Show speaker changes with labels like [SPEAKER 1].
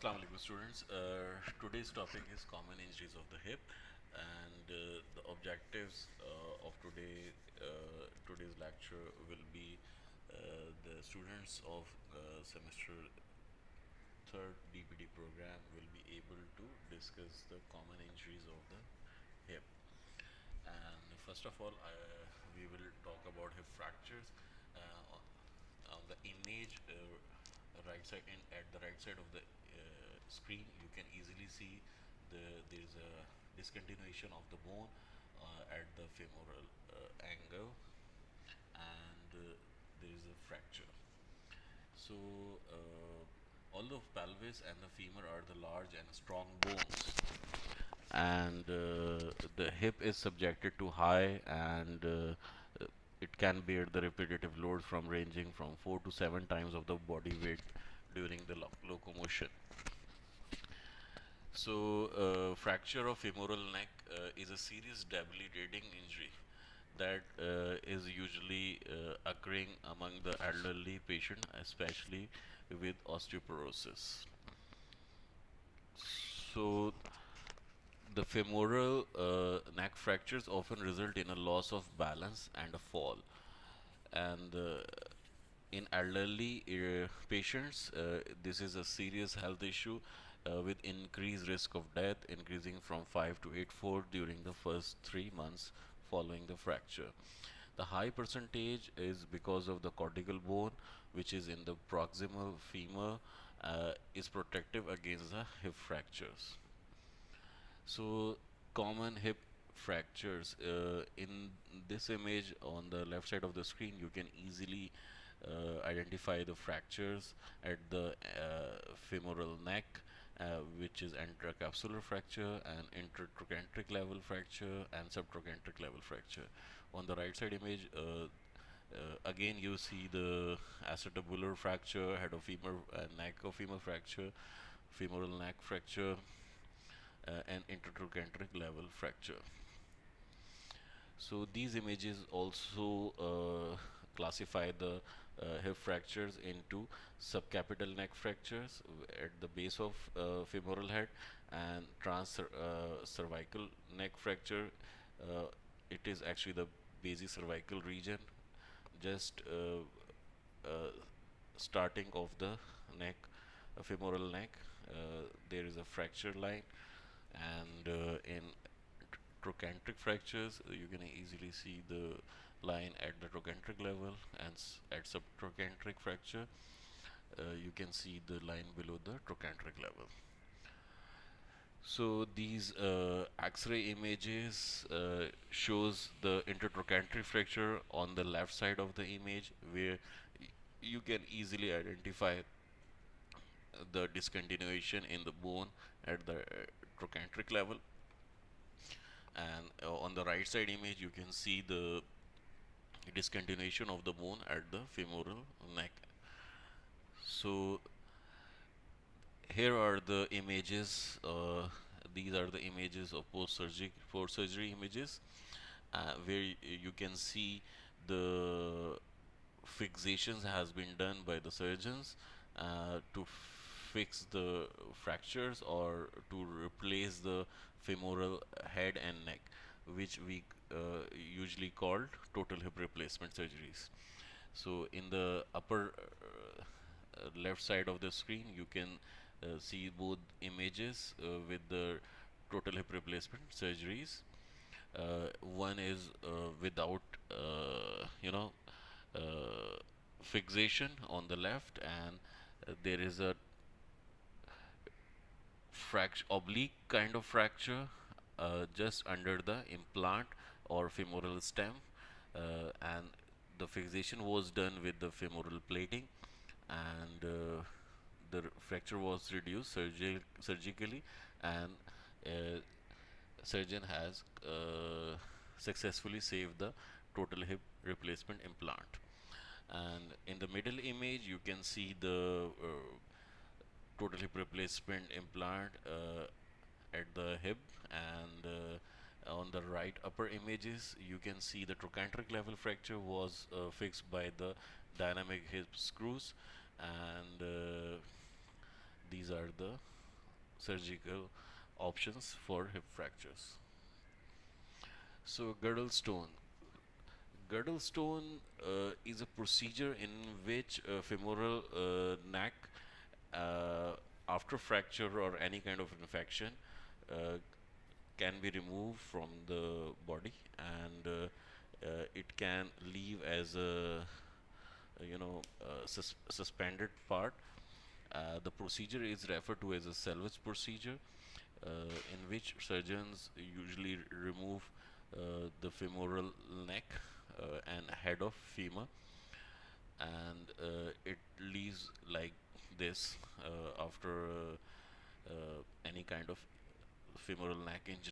[SPEAKER 1] Assalamu alaikum students. Today's topic is common injuries of the hip, and the objectives of today's lecture will be the students of semester third DPD program will be able to discuss the common injuries of the hip. And first of all, we will talk about hip fractures. On the image, right side in at the right side of the screen, you can easily see there is a discontinuation of the bone at the femoral angle, and there is a fracture. So, although pelvis and the femur are the large and strong bones, and the hip is subjected to high and it can bear the repetitive load from ranging from 4 to 7 times of the body weight during the locomotion. So, fracture of femoral neck is a serious debilitating injury that is usually occurring among the elderly patient, especially with osteoporosis. So, the femoral neck fractures often result in a loss of balance and a fall. And in elderly patients, this is a serious health issue with increased risk of death, increasing from 5 to 8-fold during the first 3 months following the fracture. The high percentage is because of the cortical bone, which is in the proximal femur, is protective against the hip fractures. So, common hip fractures. In this image on the left side of the screen, you can easily identify the fractures at the femoral neck, which is intracapsular fracture and intertrochanteric level fracture and subtrochanteric level fracture. On the right side image, again you see the acetabular fracture, head of femur, neck of femur fracture, femoral neck fracture, and intertrochanteric level fracture. So these images also classify the hip fractures into subcapital neck fractures at the base of femoral head and cervical neck fracture. Uh, it is actually the basic cervical region, just starting of the neck, femoral neck. There is a fracture line, and in trochanteric fractures, you can easily see the line at the trochanteric level, and at subtrochanteric fracture, you can see the line below the trochanteric level. So these X-ray images shows the intertrochanteric fracture on the left side of the image, where you can easily identify the discontinuation in the bone at the trochanteric level, and on the right side image you can see the discontinuation of the bone at the femoral neck. So here are the images. These are the images of post-surgery images, where you can see the fixations has been done by the surgeons to fix the fractures or to replace the femoral head and neck, which we usually called total hip replacement surgeries. So in the upper left side of the screen, you can see both images with the total hip replacement surgeries. One is without, uh, fixation on the left, and there is a oblique kind of fracture just under the implant or femoral stem, and the fixation was done with the femoral plating, and the fracture was reduced surgically, and uh, surgeon has successfully saved the total hip replacement implant. And in the middle image, you can see the total hip replacement implant at the hip, and on the right upper images you can see the trochanteric level fracture was fixed by the dynamic hip screws, and these these are the surgical options for hip fractures. So, Girdle stone is a procedure in which femoral neck, uh, after fracture or any kind of infection, uh, can be removed from the body, and it can leave as a suspended part. The procedure is referred to as a salvage procedure, in which surgeons usually remove the femoral neck and head of femur, and it leaves like this after any kind of femoral neck injury.